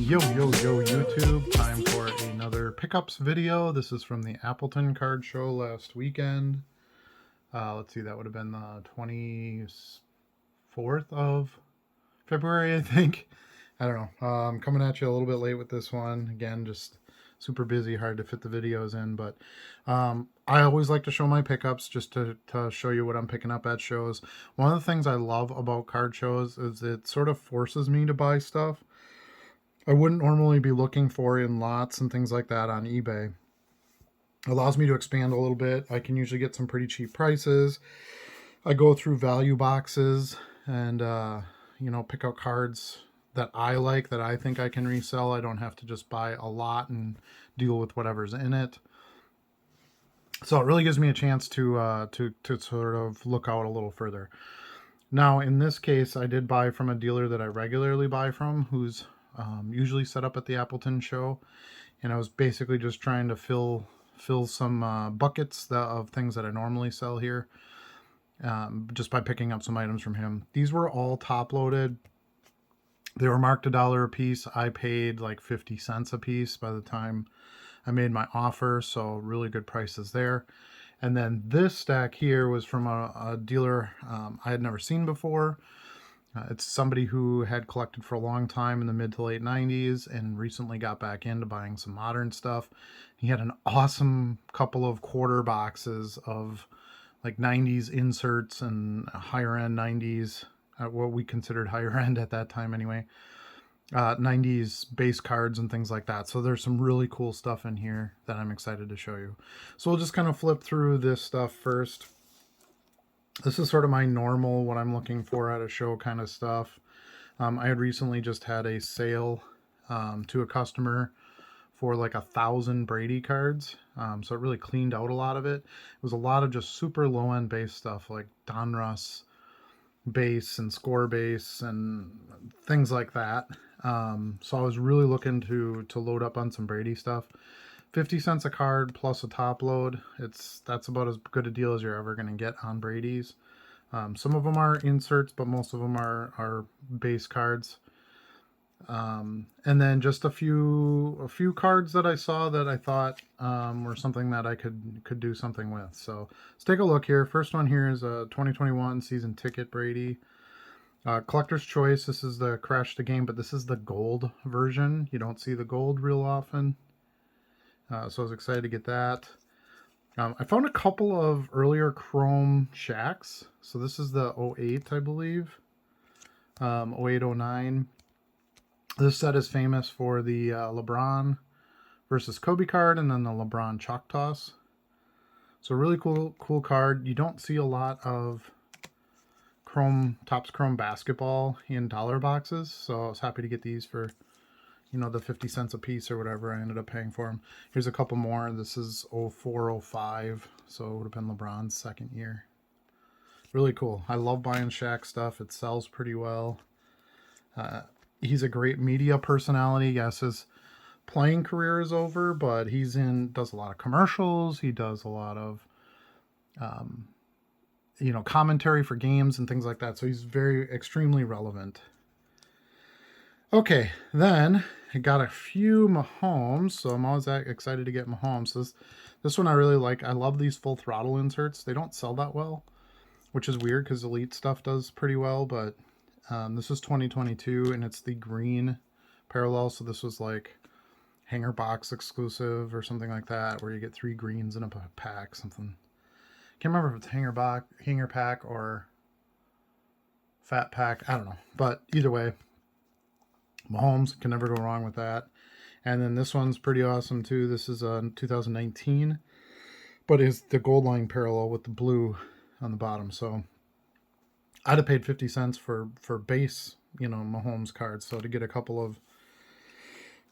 Yo, YouTube. Time for another pickups video. This is from the Appleton card show last weekend. Let's see, that would have been the 24th of February, I think. I don't know. I'm coming at you a little bit late with this one. Again, just super busy, hard to fit the videos in. But I always like to show my pickups just to show you what I'm picking up at shows. One of the things I love about card shows is it sort of forces me to buy stuff I wouldn't normally be looking for in lots and things like that on eBay. It allows me to expand a little bit. I can usually get some pretty cheap prices. I go through value boxes and, pick out cards that I like, that I think I can resell. I don't have to just buy a lot and deal with whatever's in it. So it really gives me a chance to sort of look out a little further. Now, in this case, I did buy from a dealer that I regularly buy from, who's usually set up at the Appleton show, and I was basically just trying to fill some buckets of things that I normally sell here, just by picking up some items from him. These were all top loaded. They were marked $1 a piece. I paid like 50 cents a piece by the time I made my offer, so really good prices there. And then this stack here was from a dealer I had never seen before. It's somebody who had collected for a long time in the mid to late 90s and recently got back into buying some modern stuff. He had an awesome couple of quarter boxes of like 90s inserts and higher end 90s, what we considered higher end at that time anyway, 90s base cards and things like that. So there's some really cool stuff in here that I'm excited to show you. So we'll just kind of flip through this stuff first. This is sort of my normal, what I'm looking for at a show kind of stuff. I had recently just had a sale to a customer for like 1,000 Brady cards. So it really cleaned out a lot of it. It was a lot of just super low-end base stuff like Donruss base and score base and things like that. So I was really looking to load up on some Brady stuff. 50 cents a card plus a top load. That's about as good a deal as you're ever going to get on Brady's. Some of them are inserts, but most of them are base cards. And then just a few cards that I saw that I thought were something that I could do something with. So let's take a look here. First one here is a 2021 season ticket Brady. Collector's Choice. This is the Crash the Game, but this is the gold version. You don't see the gold real often. So I was excited to get that. I found a couple of earlier Chrome Shaqs. So this is the 08, I believe. 08, 09. This set is famous for the LeBron versus Kobe card and then the LeBron Chalk Toss. So really cool card. You don't see a lot of Topps Chrome basketball in dollar boxes. So I was happy to get these for, the 50 cents a piece or whatever I ended up paying for them. Here's a couple more. This is 04, 05, so it would have been LeBron's second year. Really cool. I love buying Shaq stuff. It sells pretty well. He's a great media personality. Yes, his playing career is over, but does a lot of commercials. He does a lot of, commentary for games and things like that. So he's extremely relevant. Okay, then I got a few Mahomes, so I'm always excited to get Mahomes. This one I really like. I love these full throttle inserts. They don't sell that well, which is weird because Elite stuff does pretty well, but this is 2022, and it's the green parallel, so this was like hanger box exclusive or something like that, where you get 3 greens in a pack, something. Can't remember if it's hanger pack or fat pack. I don't know, but either way, Mahomes, can never go wrong with that. And then this one's pretty awesome too. This is 2019, but is the gold line parallel with the blue on the bottom. So I'd have paid 50 cents for base, Mahomes cards. So to get a couple of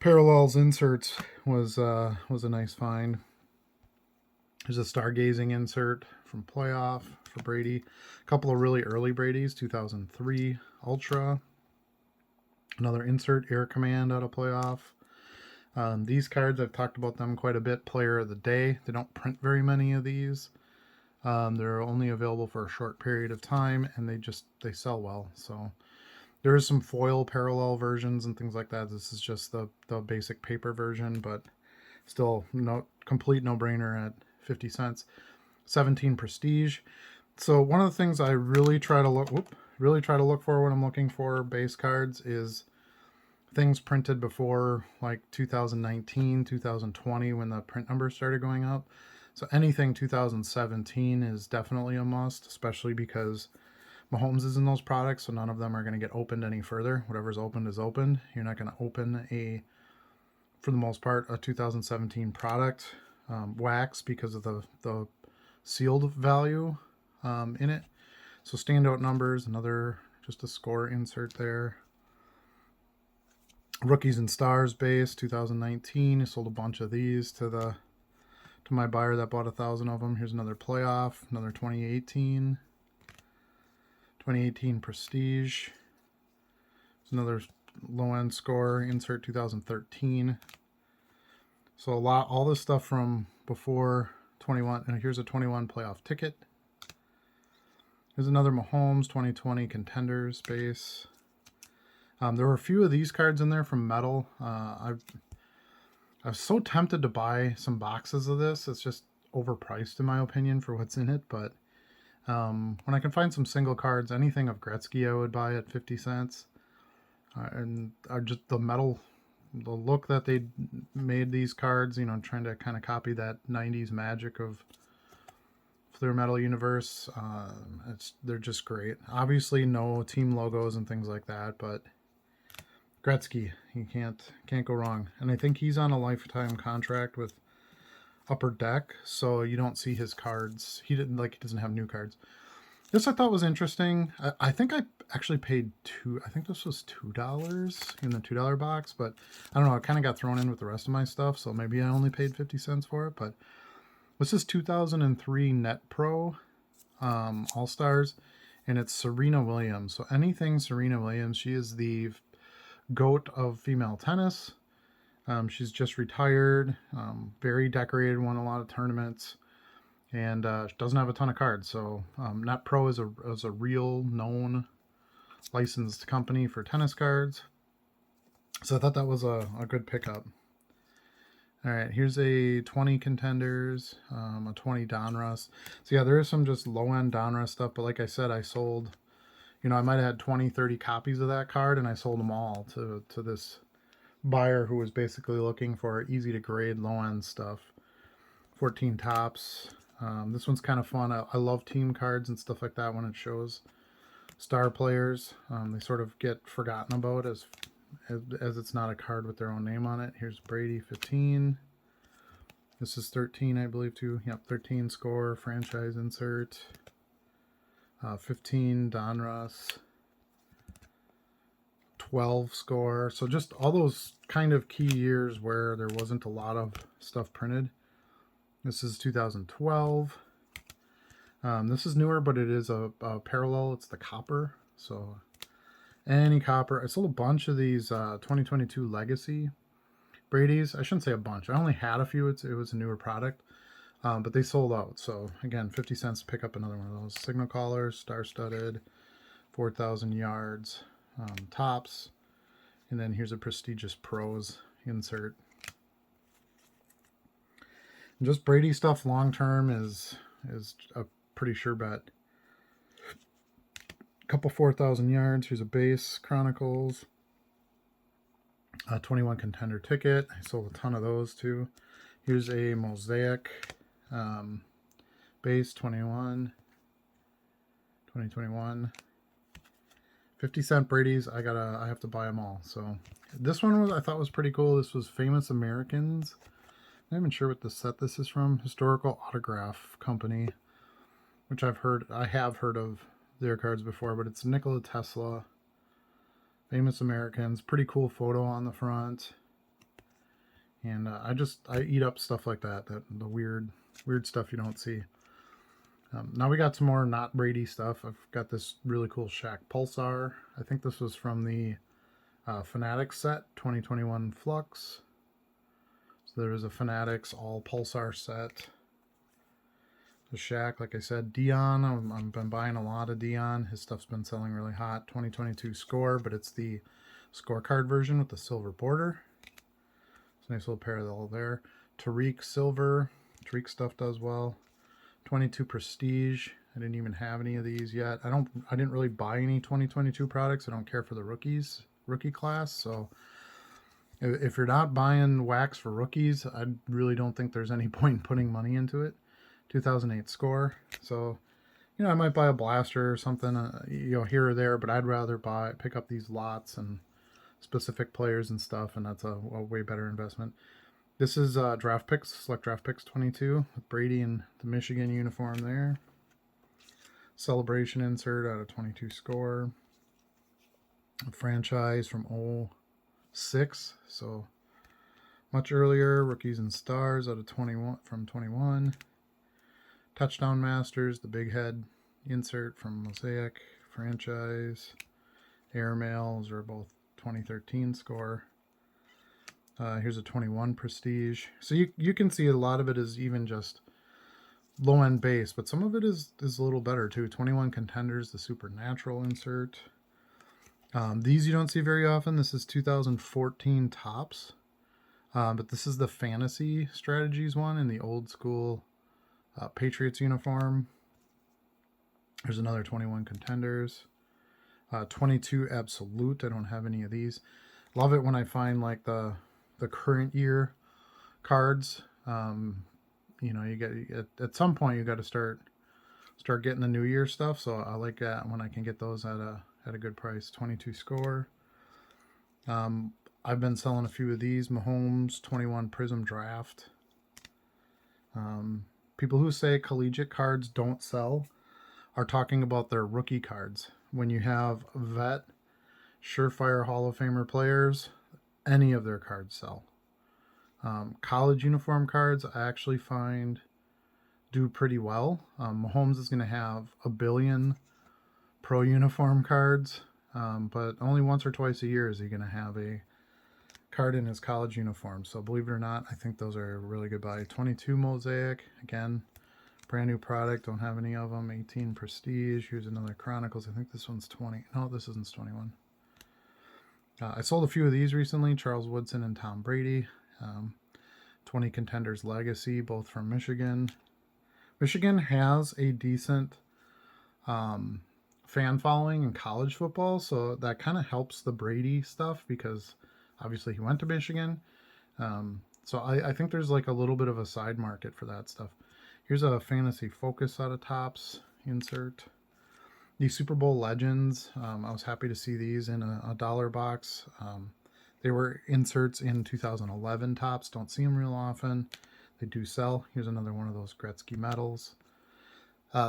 parallels inserts was a nice find. There's a stargazing insert from playoff for Brady. A couple of really early Brady's, 2003 Ultra. Another insert, Air Command out of playoff. These cards, I've talked about them quite a bit. Player of the Day. They don't print very many of these. They're only available for a short period of time, and they sell well. So There is some foil parallel versions and things like that. This is just the basic paper version, but still complete no-brainer at 50 cents. 17 Prestige. So one of the things I really try to look for when I'm looking for base cards is things printed before like 2019, 2020 when the print numbers started going up. So anything 2017 is definitely a must, especially because Mahomes is in those products, so none of them are going to get opened any further. Whatever's opened is opened. You're not going to open for the most part, a 2017 product wax because of the sealed value in it. So standout numbers, just a score insert there. Rookies and Stars base 2019. I sold a bunch of these to my buyer that bought 1,000 of them. Here's another playoff, another 2018 Prestige. There's another low end score insert 2013. So all this stuff from before 21. And here's a 21 playoff ticket. Here's another Mahomes 2020 Contenders base. There were a few of these cards in there from Metal. I was so tempted to buy some boxes of this. It's just overpriced in my opinion for what's in it. But when I can find some single cards, anything of Gretzky I would buy at 50 cents. And just the Metal, the look that they made these cards, trying to kind of copy that 90s magic of their Metal universe. They're just great. Obviously no team logos and things like that, but Gretzky, you can't go wrong. And I think he's on a lifetime contract with Upper Deck, so you don't see his cards. He doesn't have new cards. This I thought was interesting. I think I actually paid I think this was $2 in the $2 box, but I don't know, it kind of got thrown in with the rest of my stuff, so maybe I only paid 50 cents for it. But this is 2003 Net Pro All-Stars, and it's Serena Williams. So anything Serena Williams, she is the GOAT of female tennis. She's just retired, very decorated, won a lot of tournaments, and doesn't have a ton of cards. So Net Pro is a real known licensed company for tennis cards. So I thought that was a good pickup. All right, here's a 20 Contenders, a 20 Donruss. So yeah, there is some just low-end Donruss stuff, but like I said, I sold, I might have had 20, 30 copies of that card, and I sold them all to this buyer who was basically looking for easy-to-grade, low-end stuff. 14 Tops. This one's kind of fun. I love team cards and stuff like that when it shows star players. They sort of get forgotten about as it's not a card with their own name on it. Here's Brady 15. This is 13, I believe, too. Yep, 13 score, franchise insert. 15 Donruss. 12 score. So just all those kind of key years where there wasn't a lot of stuff printed. This is 2012. This is newer, but it is a parallel. It's the copper. So any copper. I sold a bunch of these 2022 Legacy Brady's. I shouldn't say a bunch. I only had a few. It was a newer product, but they sold out. So again, 50 cents to pick up another one of those. Signal collars, star-studded, 4,000 yards, tops, and then here's a prestigious pros insert. And just Brady stuff long term is a pretty sure bet. Couple 4,000 yards. Here's a base Chronicles, a 21 Contender ticket. I sold a ton of those too. Here's a Mosaic base 2021. 50 cent Brady's. I have to buy them all. So this one I thought was pretty cool. This was Famous Americans. I'm not even sure what this is from. Historical Autograph Company, which I have heard of their cards before, but it's Nikola Tesla, Famous Americans. Pretty cool photo on the front. And I eat up stuff like that the weird stuff you don't see. Now we got some more not Brady stuff. I've got this really cool Shaq Pulsar. I think this was from the Fanatics set, 2021 Flux. So there was a Fanatics all Pulsar set. the Shaq, like I said. Dion, I've been buying a lot of Dion. His stuff's been selling really hot. 2022 score, but it's the scorecard version with the silver border. It's a nice little parallel there. Tariq silver. Tariq stuff does well. 22 prestige. I didn't even have any of these yet. I didn't really buy any 2022 products. I don't care for the rookie class. So if you're not buying wax for rookies, I really don't think there's any point in putting money into it. 2008 score. So, I might buy a blaster or something, here or there, but I'd rather pick up these lots and specific players and stuff, and that's a way better investment. This is draft picks, select draft picks 22 with Brady in the Michigan uniform there. Celebration insert out of 22 score. A franchise from 06, so much earlier. Rookies and stars out of 21 from 21. Touchdown Masters, the big head insert from Mosaic franchise. Airmails are both 2013 score. Here's a 21 prestige. So you can see a lot of it is even just low end base, but some of it is a little better too. 21 contenders, the supernatural insert. These you don't see very often. This is 2014 tops, but this is the fantasy strategies one in the old school Patriots uniform. There's another 21 contenders. 22 absolute. I don't have any of these. Love it when I find like the current year cards. You get at some point you got to start getting the new year stuff. So I like that when I can get those at a good price. 22 score. I've been selling a few of these. Mahomes 21 Prism Draft. People who say collegiate cards don't sell are talking about their rookie cards. When you have vet, surefire Hall of Famer players, any of their cards sell. College uniform cards I actually find do pretty well. Mahomes is going to have 1 billion pro uniform cards, but only once or twice a year is he going to have a card in his college uniform. So believe it or not, I think those are a really good buy. 22 Mosaic, again, brand new product, don't have any of them. 18 Prestige, here's another Chronicles. I think this one's 20. No, this isn't 21. I sold a few of these recently, Charles Woodson and Tom Brady. 20 Contenders Legacy, both from Michigan. Michigan has a decent fan following in college football, so that kind of helps the Brady stuff because obviously he went to Michigan. So I think there's like a little bit of a side market for that stuff. Here's a Fantasy Focus out of Topps insert. These Super Bowl Legends, I was happy to see these in a dollar box. They were inserts in 2011 Topps. Don't see them real often. They do sell. Here's another one of those Gretzky medals.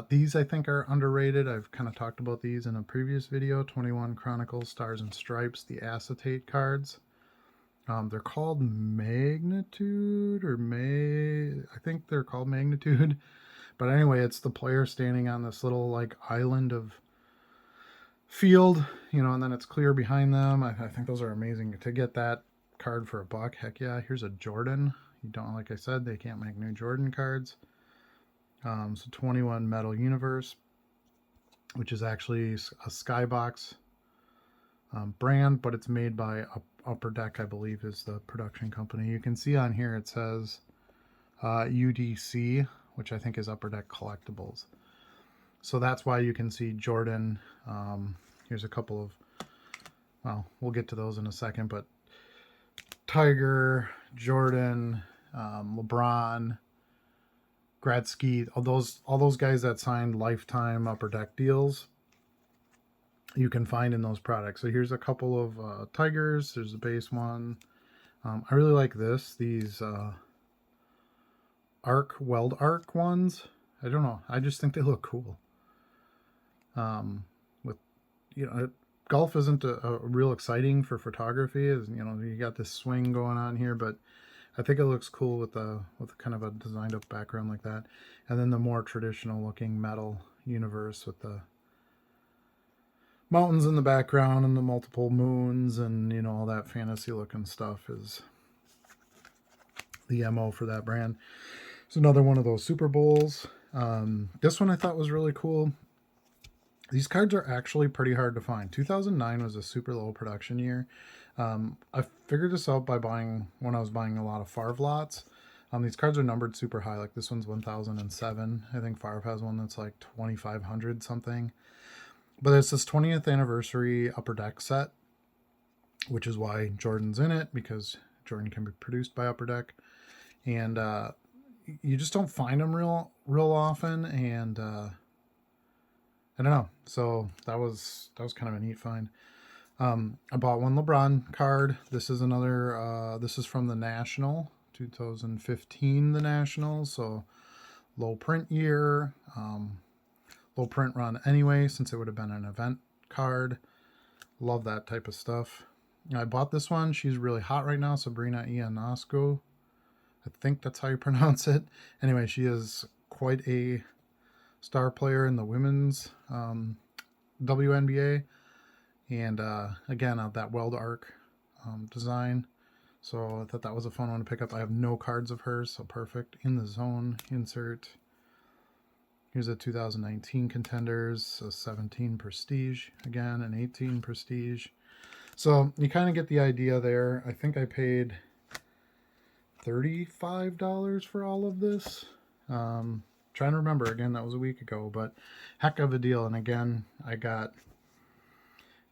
These I think are underrated. I've kind of talked about these in a previous video. 21 Chronicles Stars and Stripes, the acetate cards. They're called Magnitude I think they're called Magnitude. But anyway, it's the player standing on this little like island of field, and then it's clear behind them. I think those are amazing. To get that card for $1, heck yeah. Here's a Jordan. You don't, like I said, they can't make new Jordan cards. So 21 Metal Universe, which is actually a Skybox brand, but it's made by Upper Deck, I believe, is the production company. You can see on here it says UDC, which I think is Upper Deck Collectibles. So that's why you can see Jordan. Here's a couple of, well, we'll get to those in a second, but Tiger, Jordan, LeBron, Gretzky, all those guys that signed lifetime Upper Deck deals, you can find in those products. So here's a couple of Tigers. There's a base one. I really like these Weld Arc ones. I don't know. I just think they look cool. Golf isn't a real exciting for photography. As you got this swing going on here, but I think it looks cool with kind of a designed up background like that. And then the more traditional looking Metal Universe with the mountains in the background and the multiple moons and all that fantasy looking stuff is the MO for that brand. It's another one of those Super Bowls. This one I thought was really cool. These cards are actually pretty hard to find. 2009 was a super low production year. I figured this out by when I was buying a lot of Favre lots. These cards are numbered super high. Like this one's 1007. I think Favre has one that's like 2500 something. But it's this 20th anniversary Upper Deck set, which is why Jordan's in it, because Jordan can be produced by Upper Deck. And you just don't find them real often. And I don't know. So that was kind of a neat find. I bought one LeBron card. This is another. This is from the National 2015, the National. So low print year, low print run anyway, since it would have been an event card. Love that type of stuff. I bought this one. She's really hot right now, Sabrina Ionescu. I think that's how you pronounce it. Anyway, she is quite a star player in the women's WNBA. And again, that weld arc design. So I thought that was a fun one to pick up. I have no cards of hers, so perfect. In the Zone insert. Here's a 2019 Contenders, a 17 Prestige, again, an 18 Prestige. So you kind of get the idea there. I think I paid $35 for all of this. Trying to remember, again, that was a week ago, but heck of a deal. And again, I got,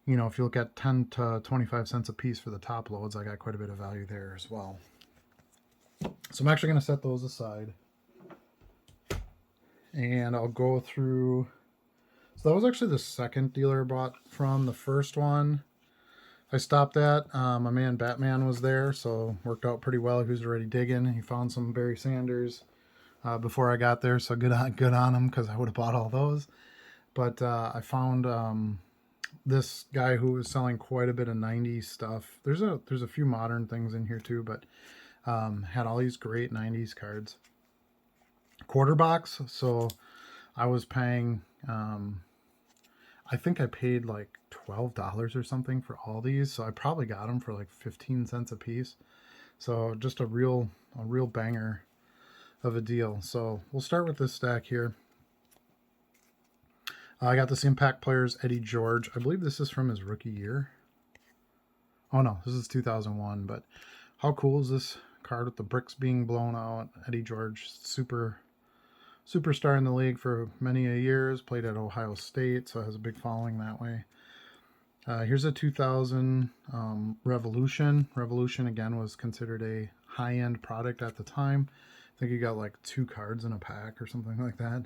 you know, if you look at 10 to 25 cents a piece for the top loads, I got quite a bit of value there as well. So I'm actually going to set those aside. And I'll go through. So that was actually the second dealer I bought from. The first one I stopped at. My man Batman was there, so worked out pretty well. He was already digging. He found some Barry Sanders before I got there, so good on him, because I would have bought all those. But I found this guy who was selling quite a bit of 90s stuff. There's a few modern things in here too, but had all these great 90s cards. Quarter box, so I was paying, I think I paid like $12 or something for all these, so I probably got them for like 15 cents a piece. So just a real banger of a deal. So we'll start with this stack here. I got this Impact Players Eddie George. I believe this is from his rookie year. Oh no, this is 2001, but how cool is this card with the bricks being blown out? Eddie George, superstar in the league for many a years, played at Ohio State, so has a big following that way. Here's a 2000 Revolution. Revolution, again, was considered a high-end product at the time. I think you got like 2 cards in a pack or something like that.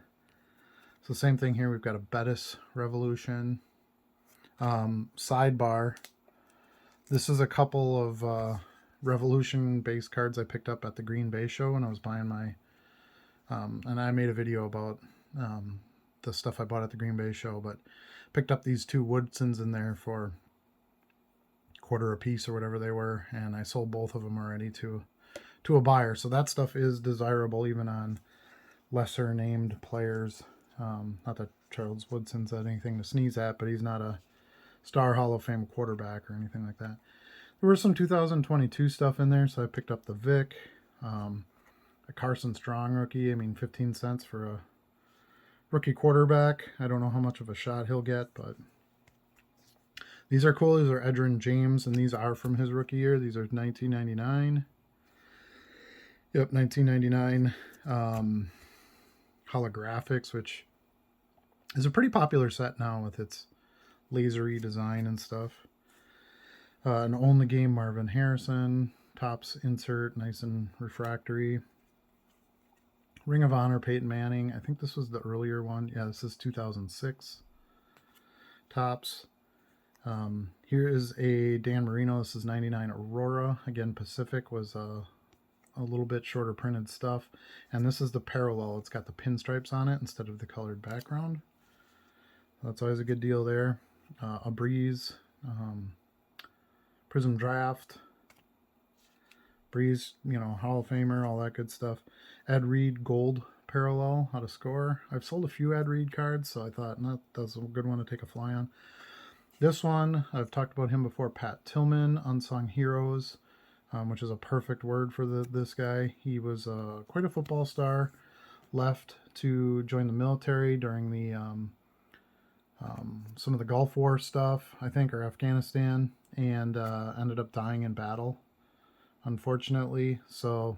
So same thing here. We've got a Bettis Revolution. Sidebar. This is a couple of Revolution base cards I picked up at the Green Bay show when I was buying my... and I made a video about the stuff I bought at the Green Bay show, but picked up these 2 Woodsons in there for $quarter a piece or whatever they were, and I sold both of them already to a buyer. So that stuff is desirable even on lesser named players. Not that Charles Woodson's anything to sneeze at, but he's not a star Hall of Fame quarterback or anything like that. There was some 2022 stuff in there, so I picked up the Vic. A Carson Strong rookie. I mean, 15 cents for a rookie quarterback. I don't know how much of a shot he'll get, but these are cool. These are Edgerrin James, and these are from his rookie year. These are 1999. Yep, 1999. Holographics, which is a pretty popular set now with its lasery design and stuff. An Own the Game Marvin Harrison. Tops insert, nice and refractory. Ring of Honor Peyton Manning. I think this was the earlier one. Yeah, this is 2006. Tops. Here is a Dan Marino. This is 99 Aurora. Again, Pacific was a little bit shorter printed stuff. And this is the parallel. It's got the pinstripes on it instead of the colored background. That's always a good deal there. A Breeze. Prism Draft. Breeze, you know, Hall of Famer, all that good stuff. Ed Reed Gold Parallel, how to score. I've sold a few Ed Reed cards, so I thought, no, that's a good one to take a fly on. This one, I've talked about him before, Pat Tillman, Unsung Heroes, which is a perfect word for this guy. He was quite a football star. left to join the military during the some of the Gulf War stuff, I think, or Afghanistan, and ended up dying in battle, unfortunately. So,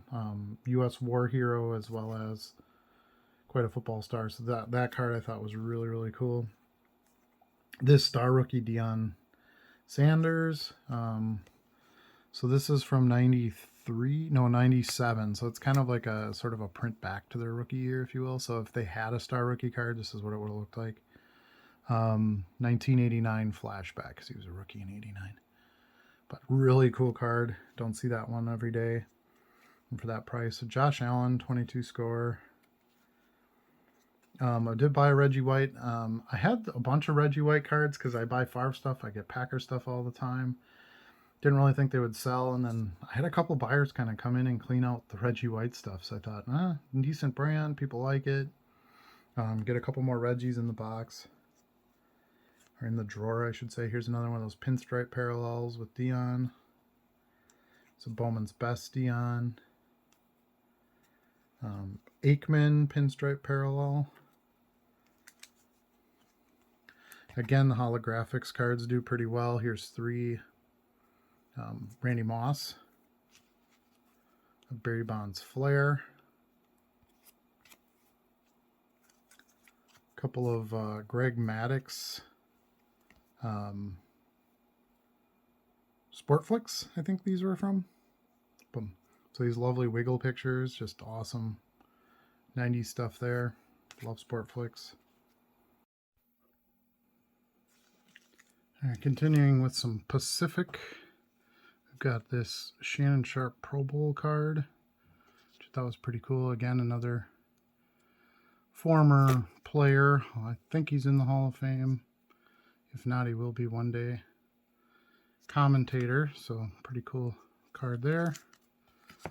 U.S. war hero as well as quite a football star. So that card I thought was really, really cool. This star rookie, Deion Sanders. So this is from 97. So it's kind of like a sort of a print back to their rookie year, if you will. So if they had a star rookie card, this is what it would have looked like. 1989 flashback, because he was a rookie in 89. But really cool card. Don't see that one every day. And for that price. So Josh Allen, 22 score. I did buy a Reggie White. I had a bunch of Reggie White cards because I buy Favre stuff. I get Packer stuff all the time. Didn't really think they would sell, and then I had a couple buyers kind of come in and clean out the Reggie White stuff. So I thought, decent brand, people like it. Get a couple more Reggies in the box, or in the drawer, I should say. Here's another one of those pinstripe parallels with Deion. It's a Bowman's Best Deion. Aikman pinstripe parallel. Again, the holographics cards do pretty well. Here's 3. Randy Moss, Barry Bonds Flair, a couple of Greg Maddux Sportflix, I think these were from. Boom. So these lovely wiggle pictures, just awesome 90s stuff there. Love Sportflix. All right, continuing with some Pacific. Got this Shannon Sharp Pro Bowl card, which I thought was pretty cool. Again, another former player. I think he's in the Hall of Fame. If not, he will be one day. Commentator, so pretty cool card there. A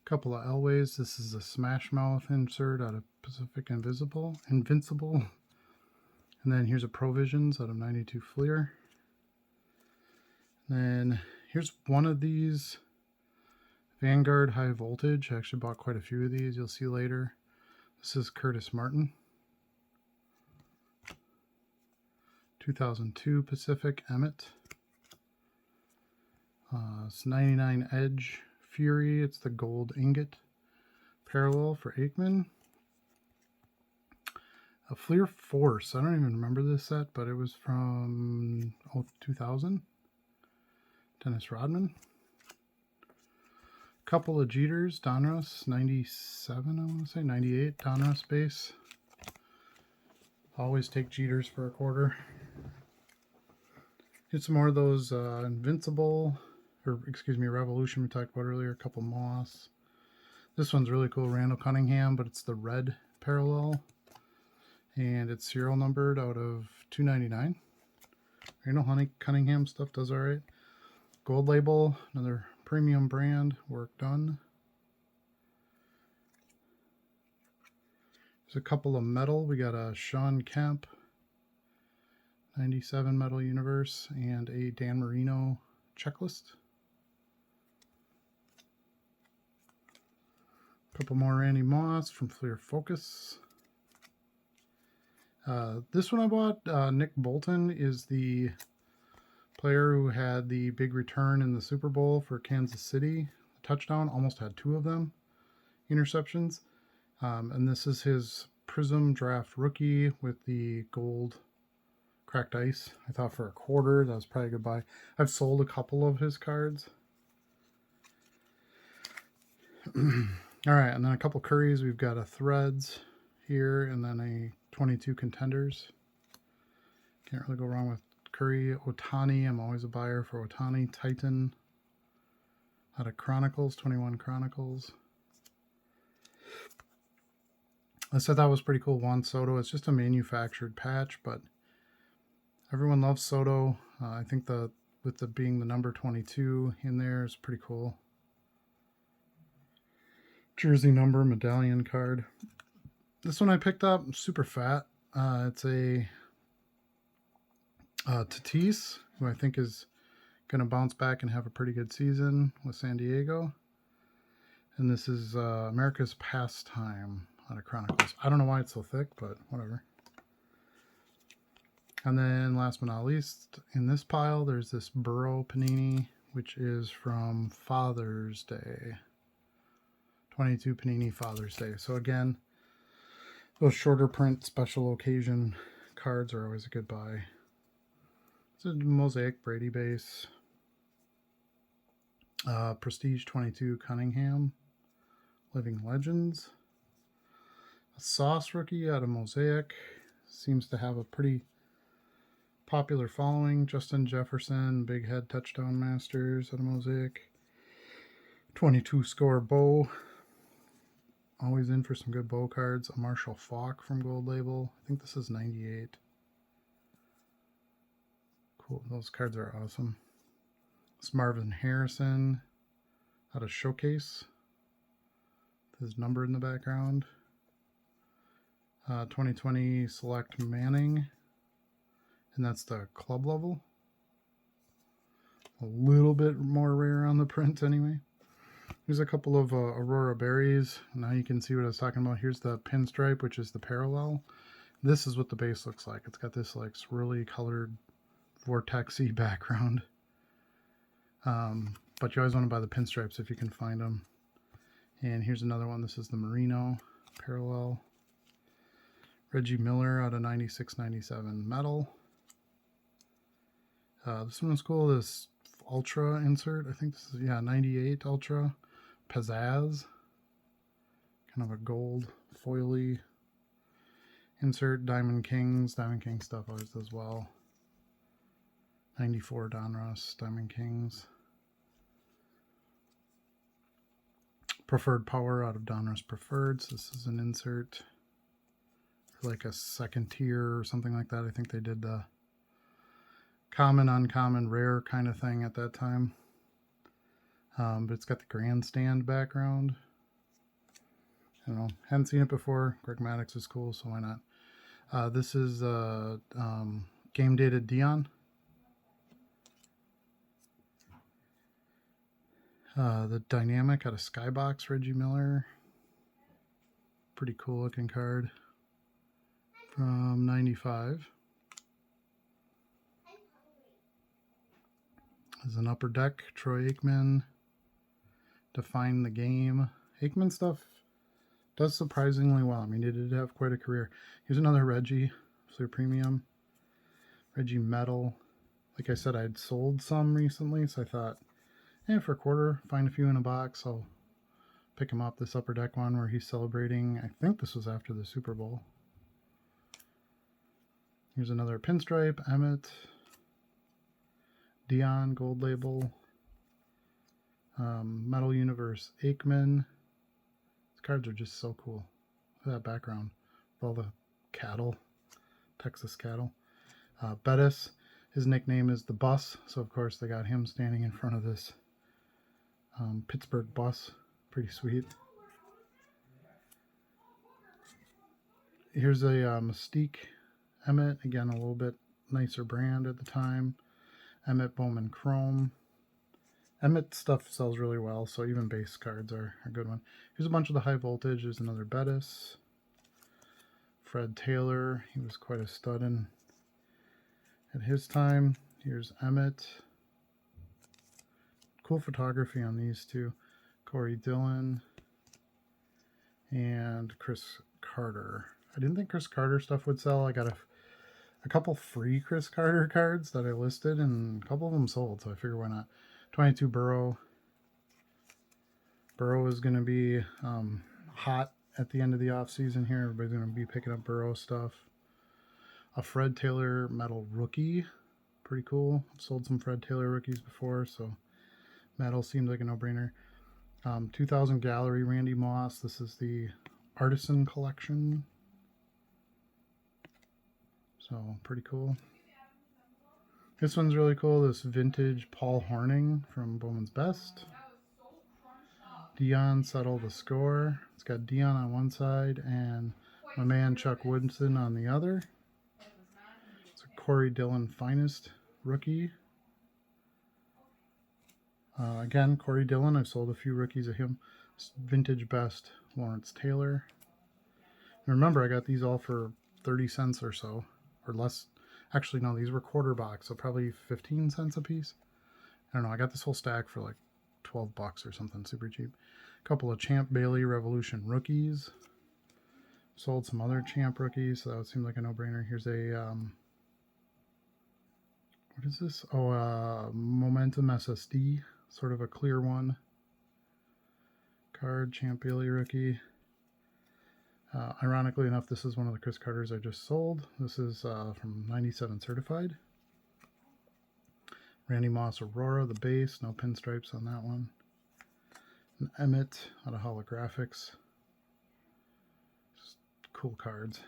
couple of Elways. This is a Smash Mouth insert out of Pacific Invincible. And then here's a Provisions out of 92 Fleer. Then here's one of these Vanguard High Voltage. I actually bought quite a few of these. You'll see later. This is Curtis Martin. 2002 Pacific Emmett. It's 99 Edge Fury. It's the gold ingot parallel for Aikman. A Fleer Force. I don't even remember this set, but it was from 2000. Dennis Rodman. Couple of Jeters. Donruss, 97, I want to say. 98 Donruss base. Always take Jeters for a quarter. Get some more of those Revolution we talked about earlier. A couple Moss. This one's really cool. Randall Cunningham, but it's the red parallel. And it's serial numbered out of 299. Randall Cunningham stuff does alright. Gold label, another premium brand, work done. There's a couple of metal. We got a Sean Kemp 97 Metal Universe and a Dan Marino checklist. A couple more Randy Moss from Fleer Focus. This one I bought, Nick Bolton, is the player who had the big return in the Super Bowl for Kansas City. Touchdown, almost had 2 of them. Interceptions. And this is his Prism Draft Rookie with the gold cracked ice. I thought for a quarter, that was probably a good buy. I've sold a couple of his cards. Alright, and then a couple Currys. We've got a Threads here, and then a 22 Contenders. Can't really go wrong with Curry. Otani, I'm always a buyer for Otani. Titan out of Chronicles, 21 Chronicles. I said that was pretty cool. Juan Soto. It's just a manufactured patch, but everyone loves Soto. I think with being the number 22 in there is pretty cool. Jersey number medallion card. This one I picked up, super fat. It's a Tatis, who I think is going to bounce back and have a pretty good season with San Diego. And this is America's Pastime out of Chronicles. I don't know why it's so thick, but whatever. And then last but not least, in this pile, there's this Burrow Panini, which is from Father's Day. 22 Panini Father's Day. So again, those shorter print special occasion cards are always a good buy. It's a Mosaic Brady base. Prestige 22 Cunningham. Living Legends. A Sauce rookie out of Mosaic. Seems to have a pretty popular following. Justin Jefferson, Big Head Touchdown Masters out of Mosaic. 22 score Bow. Always in for some good Bow cards. A Marshall Faulk from Gold Label. I think this is 98. Cool. Those cards are awesome. It's Marvin Harrison out of Showcase. His number in the background. 2020 Select Manning. And that's the club level. A little bit more rare on the print anyway. Here's a couple of Aurora Berries. Now you can see what I was talking about. Here's the pinstripe, which is the parallel. This is what the base looks like. It's got this like really colored vortexy background. But you always want to buy the pinstripes if you can find them. And here's another one. This is the Merino parallel. Reggie Miller out of 96-97 metal. This one is cool. This Ultra insert. I think this is, 98 Ultra. Pizzazz. Kind of a gold foily insert. Diamond Kings. Diamond King stuff always does well. 94 Donruss Diamond Kings. Preferred Power out of Donruss Preferreds. This is an insert for like a second tier or something like that. I think they did the common, uncommon, rare kind of thing at that time. But it's got the grandstand background. I don't know. Haven't seen it before. Greg Maddux is cool, so why not? This is game dated Dion. The Dynamic out of Skybox, Reggie Miller. Pretty cool looking card. From 95. There's an Upper Deck, Troy Aikman. Define the Game. Aikman stuff does surprisingly well. I mean, he did have quite a career. Here's another Reggie, Fleer Premium. Reggie Metal. Like I said, I'd sold some recently, so I thought, for a quarter, find a few in a box, I'll pick him up. This Upper Deck one where he's celebrating, I think this was after the Super Bowl. Here's another pinstripe, Emmett. Dion, Gold Label. Metal Universe, Aikman. These cards are just so cool. Look at that background with all the cattle, Texas cattle. Bettis, his nickname is the Bus, so of course they got him standing in front of this Pittsburgh bus. Pretty sweet. Here's a Mystique Emmett, again a little bit nicer brand at the time. Emmett Bowman Chrome. Emmett stuff sells really well, so even base cards are a good one. Here's a bunch of the high voltage. There's another Bettis. Fred Taylor, he was quite a stud at his time. Here's Emmett. Cool photography on these two. Corey Dillon and Chris Carter. I didn't think Chris Carter stuff would sell. I got a couple free Chris Carter cards that I listed, and a couple of them sold, so I figured why not. 22 Burrow. Burrow is going to be hot at the end of the off season here. Everybody's going to be picking up Burrow stuff. A Fred Taylor metal rookie. Pretty cool. I've sold some Fred Taylor rookies before, so metal seemed like a no-brainer. 2000 Gallery Randy Moss. This is the Artisan Collection. So, pretty cool. This one's really cool. This vintage Paul Hornung from Bowman's Best. Dion Settle the Score. It's got Dion on one side and my man Chuck Woodson on the other. It's a Corey Dillon Finest rookie. Again, Corey Dillon. I've sold a few rookies of him. Vintage Best Lawrence Taylor. Remember, I got these all for 30 cents or so, or less. Actually, no, these were quarter box, so probably 15 cents a piece. I don't know. I got this whole stack for like 12 bucks or something, super cheap. A couple of Champ Bailey Revolution rookies. Sold some other Champ rookies, so that would seem like a no-brainer. Here's a, what is this? Oh, Momentum SSD, sort of a clear one. Card, Champ Bailey rookie. Ironically enough, this is one of the Chris Carters I just sold. This is from 97 certified. Randy Moss Aurora, the base, no pinstripes on that one. An Emmett out of Holographics. Just cool cards.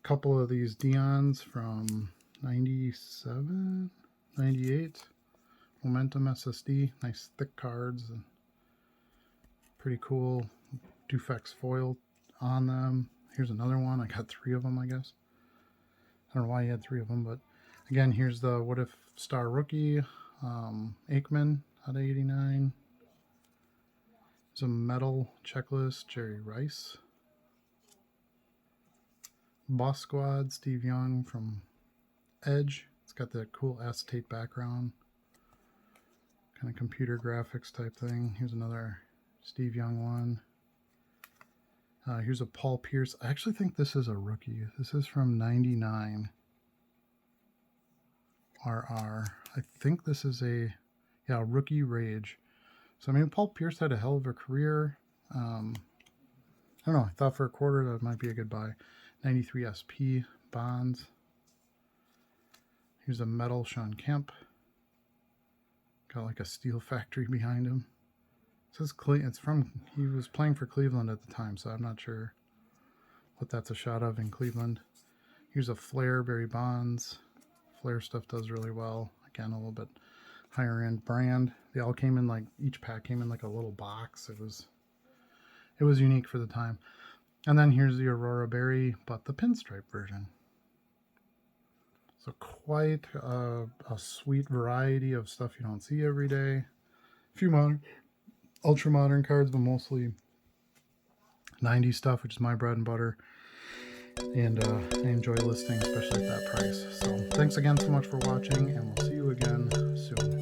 Couple of these Deons from 97, 98. Momentum SSD, nice thick cards. And pretty cool. Dufex foil on them. Here's another one. I got 3 of them, I guess. I don't know why he had 3 of them, but again, here's the What If Star Rookie, Aikman out of 89. There's a metal checklist, Jerry Rice. Boss Squad, Steve Young from Edge. It's got that cool acetate background. Kind of computer graphics type thing. Here's another Steve Young one. Here's a Paul Pierce. I actually think this is a rookie. This is from 99 RR. I think this is a, yeah, rookie Rage. So, I mean, Paul Pierce had a hell of a career. I don't know. I thought for a quarter that might be a good buy. 93 SP Bonds. Here's a metal Sean Kemp. Got like a steel factory behind him. It says it's from, he was playing for Cleveland at the time, so I'm not sure what that's a shot of in Cleveland. Here's a Flair Barry Bonds. Flair stuff does really well. Again, a little bit higher end brand. They all came in like, each pack came in like a little box. It was unique for the time. And then here's the Aurora Berry, but the pinstripe version. So quite a sweet variety of stuff you don't see every day. A few modern, ultra modern cards, but mostly 90s stuff, which is my bread and butter. And I enjoy listing, especially at that price. So thanks again so much for watching, and we'll see you again soon.